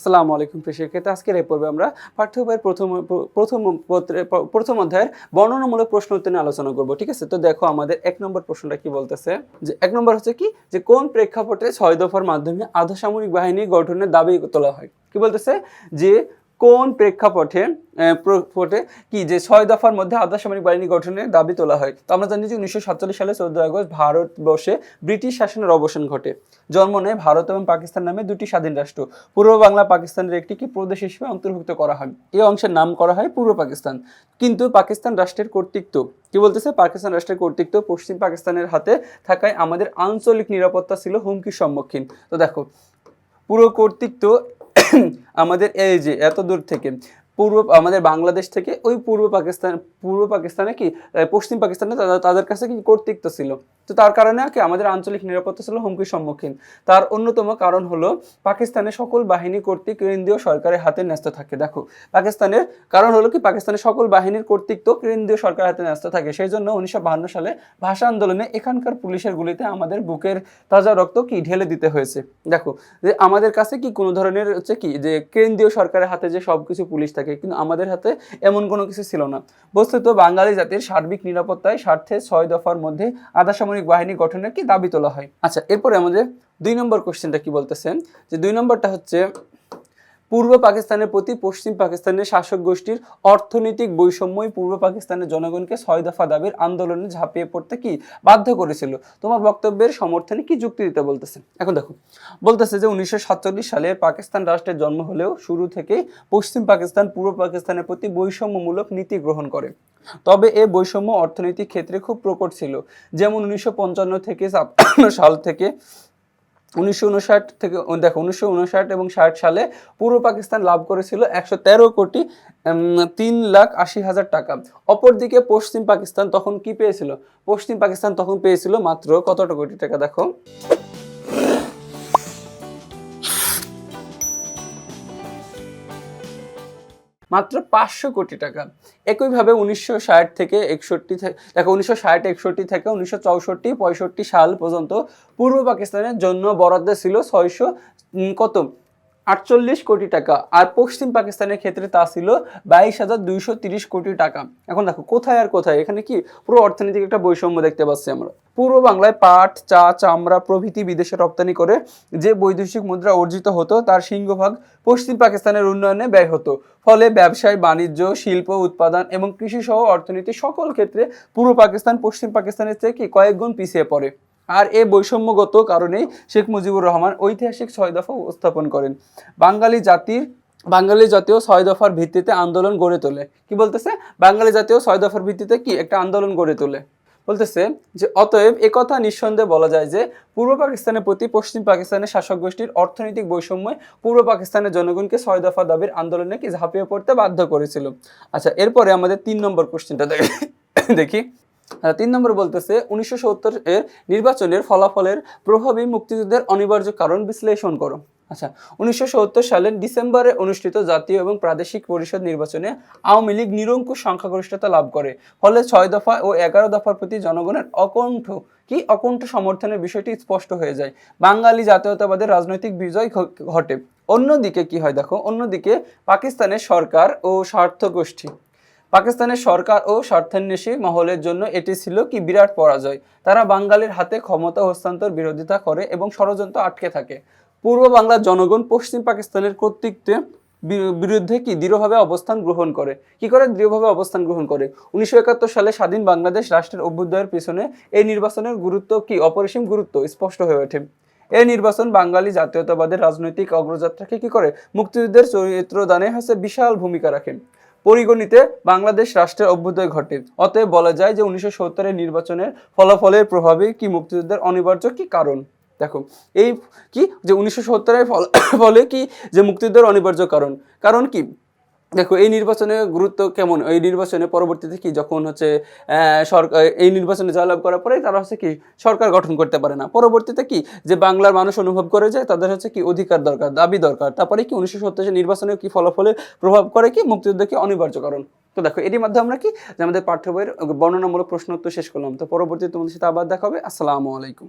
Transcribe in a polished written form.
আসসালামু আলাইকুম প্রিয় শিক্ষার্থী, আজকের এই পর্বে আমরা পাঠ্য বইয়ের প্রথম অধ্যায়ের বর্ণনামূলক প্রশ্ন উত্তর নিয়ে আলোচনা করব। ঠিক আছে, তো দেখো আমাদের 1 নম্বর প্রশ্নটা কি বলতেছে, যে 1 নম্বর হচ্ছে কি, যে কোন প্রেক্ষাপটে 6 দফার মাধ্যমে আধা সামরিক বাহিনী গঠনের দাবি তোলা হয়। কি বলতেছে, যে কোন প্রেক্ষাপটে কি যে 6 দফার মধ্যে আধা সামরিক বাহিনী গঠনের দাবি তোলা হয়। তো আমরা জানি যে 1947 সালে 14 আগস্ট ভারতবর্ষে ব্রিটিশ শাসনের অবসান ঘটে। জন্ম নেয় ভারত এবং পাকিস্তান নামে দুটি স্বাধীন রাষ্ট্র। পূর্ব বাংলা পাকিস্তানের একটি কি প্রদেশ হিসেবে অন্তর্ভুক্ত করা হয়। এই অংশের নাম করা হয় পূর্ব পাকিস্তান। কিন্তু পাকিস্তান রাষ্ট্রের কর্তৃত্ব, কি বলতেছে, পাকিস্তান রাষ্ট্রের কর্তৃত্ব পশ্চিম পাকিস্তানের হাতে থাকায় আমাদের আঞ্চলিক নিরাপত্তা ছিল হুমকির সম্মুখীন। তো দেখো, পুরো কর্তৃত্ব আমাদের এই যে এত দূর থেকে আমাদের বাংলাদেশ থেকে ওই পূর্ব পাকিস্তানে কি পশ্চিম পাকিস্তানে তাদের কাছে কি কর্তৃত্ব ছিল। তো তার কারণে কি আমাদের আঞ্চলিক নিরাপত্তা ছিল হুমকির সম্মুখীন। তার অন্যতম কারণ হলো পাকিস্তানের সকল বাহিনী কর্তৃক কেন্দ্রীয় সরকারের হাতে ন্যস্ত থাকে। দেখো, পাকিস্তানের কারণ হলো কি, পাকিস্তানের সকল বাহিনীর কর্তৃত্ব কেন্দ্রীয় সরকারের হাতে ন্যস্ত থাকে। সেই জন্য 1952 সালে ভাষা আন্দোলনে এখানকার পুলিশের গুলিতে আমাদের বুকের তাজা রক্ত কি ঢেলে দিতে হয়েছে। দেখো, যে আমাদের কাছে কি কোনো ধরনের হচ্ছে কি, যে কেন্দ্রীয় সরকারের হাতে যে সবকিছু পুলিশ থাকে, কিন্তু আমাদের হাতে এমন কোনো কিছু ছিল না। বস্তুত বাঙালি জাতির সার্বিক নিরাপত্তায় স্বার্থে 6 দফার মধ্যে আধা সামরিক বাহিনী গঠনের কি দাবি তোলা হয়। আচ্ছা, এরপরে আমাদের 2 নম্বর কোশ্চেনটা কি বলতেছেন, যে 2 নম্বরটা হচ্ছে, পূর্ব পাকিস্তানের প্রতি পশ্চিম পাকিস্তানের শাসক গোষ্ঠীর অর্থনৈতিক বৈষম্যই পূর্ব পাকিস্তানের জনগণকে 6 দফা দাবির আন্দোলনে ঝাঁপিয়ে পড়তে কি বাধ্য করেছিল। তোমার বক্তব্যের সমর্থনে কি যুক্তি দিতে বলতেছে। এখন দেখো, বলতেছে যে 1947 সালে পাকিস্তান রাষ্ট্রের জন্ম হলেও শুরু থেকেই পশ্চিম পাকিস্তান পূর্ব পাকিস্তানের প্রতি বৈষম্যমূলক নীতি গ্রহণ করে। তবে এই বৈষম্য অর্থনৈতিক ক্ষেত্রে খুব প্রকট ছিল। যেমন 1955 থেকে 56 সাল থেকে 1959 থেকে দেখো 1959 এবং 60 সালে পূর্ব পাকিস্তান লাভ করেছিল 113 কোটি 3,80,000 টাকা। অপরদিকে পশ্চিম পাকিস্তান তখন কি পেয়েছিল, পশ্চিম পাকিস্তান তখন পেয়েছিল মাত্র কতটা কোটি টাকা, দেখো মাত্র 500 কোটি টাকা। একইভাবে 1960 থেকে 61 দেখো 1960-61 থেকে 1964-65 সাল পর্যন্ত পূর্ব পাকিস্তানের জন্য বরাদ্দ ছিল 48 কোটি টাকা, আর পশ্চিম পাকিস্তানের ক্ষেত্রে তা ছিল 22,230 কোটি টাকা। এখন দেখো কোথায় আর কোথায়, এখানে কি পুরো অর্থনৈতিক একটা বৈষম্য দেখতে পাচ্ছি আমরা। পূর্ব বাংলায় পাট, চা, চামড়া প্রভৃতি বিদেশে রপ্তানি করে যে বৈদেশিক মুদ্রা অর্জিত হতো তার সিংহভাগ পশ্চিম পাকিস্তানের উন্নয়নে ব্যয় হতো। ফলে ব্যবসায়, বাণিজ্য, শিল্প উৎপাদন এবং কৃষি সহ অর্থনীতির সকল ক্ষেত্রে পূর্ব পাকিস্তান পশ্চিম পাকিস্তানের থেকে কয়েক গুণ পিছিয়ে পড়ে। আর এই বৈষম্যগত কারণেই শেখ মুজিবুর রহমান ঐতিহাসিক 6 দফা উপস্থাপন করেন। বাঙালি জাতীয় 6 দফার ভিত্তিতে আন্দোলন গড়ে তোলে। কি বলতেছে, বাঙালি জাতীয় 6 দফার ভিত্তিতে কি একটা আন্দোলন গড়ে তোলে। বলতেছে যে অতএব একথা নিঃসন্দেহে বলা যায় যে পূর্ব পাকিস্তানের প্রতি পশ্চিম পাকিস্তানের শাসক গোষ্ঠীর অর্থনৈতিক বৈষম্য পূর্ব পাকিস্তানের জনগণকে 6 দফা দাবির আন্দোলনে কি ঝাঁপিয়ে পড়তে বাধ্য করেছিল। আচ্ছা, এরপরে আমাদের 3 নম্বর কোশ্চেনটা দেখি। 3 নম্বর বলতেছে, 1970 এর নির্বাচনের ফলাফলের প্রভাবী মুক্তিযুদ্ধের অনিবার্য কারণ বিশ্লেষণ করো। আচ্ছা, 1970 সালের ডিসেম্বরে অনুষ্ঠিত জাতীয় এবং প্রাদেশিক পরিষদ নির্বাচনে আওয়ামী লীগ নিরঙ্কুশ সংখ্যাগরিষ্ঠতা লাভ করে। ফলে 6 দফা ও 11 দফার প্রতি জনগণের অকণ্ঠ সমর্থনের বিষয়টি স্পষ্ট হয়ে যায়। বাঙালি জাতীয়তাবাদের রাজনৈতিক বিজয় ঘটে। অন্যদিকে কি হয়, দেখো অন্যদিকে পাকিস্তানের সরকার ও স্বার্থান্বেষী মহলের জন্য এটি ছিল কি বিরাট পরাজয়। তারা বাঙালির হাতে ক্ষমতা হস্তান্তর বিরোধিতা করে এবং ষড়যন্ত্র আটকে থাকে। পূর্ব বাংলার জনগণ পশ্চিম পাকিস্তানের কর্তৃত্বের বিরুদ্ধে কি দৃঢ়ভাবে অবস্থান গ্রহণ করে। 1971 সালে স্বাধীন বাংলাদেশ রাষ্ট্রের অভ্যুদয়ের পিছনে এই নির্বাচনের গুরুত্ব কি অপরিসীম গুরুত্ব স্পষ্ট হয়ে ওঠে। এই নির্বাচন বাঙালি জাতীয়তাবাদের রাজনৈতিক অগ্রযাত্রাকে কি করে, মুক্তিযুদ্ধের চরিত্রদানে বিশাল ভূমিকা রাখে। পরিগণিতে বাংলাদেশ রাষ্ট্রের অভ্যুদয় ঘটে। অতএব বলা যায় যে 1970 নির্বাচনের ফলাফলের প্রভাবে কি মুক্তিযুদ্ধের অনিবার্য কি কারণ। দেখো এই কি যে 1970 ফলে কি যে মুক্তিযুদ্ধের অনিবার্য কারণ কি, দেখো এই নির্বাচনের গুরুত্ব কেমন। এই নির্বাচনে পরবর্তীতে কি যখন হচ্ছে সরকার এই নির্বাচনে জয়লাভ করার পরে তারা হচ্ছে কি সরকার গঠন করতে পারে না। পরবর্তীতে কি যে বাংলার মানুষ অনুভব করে যে তাদের হচ্ছে কি অধিকার দরকার, দাবি দরকার। তারপরে কি 1970 নির্বাচনে কি ফলাফলে প্রভাব করে কি মুক্তিযুদ্ধকে অনিবার্য কারণ। তো দেখো এটির মাধ্যমে আমরা কি যে আমাদের পাঠ্য বইয়ের বর্ণনামূলক প্রশ্ন উত্তর শেষ করলাম। তো পরবর্তীতে তোমাদের সাথে আবার দেখা হবে। আসসালামু আলাইকুম।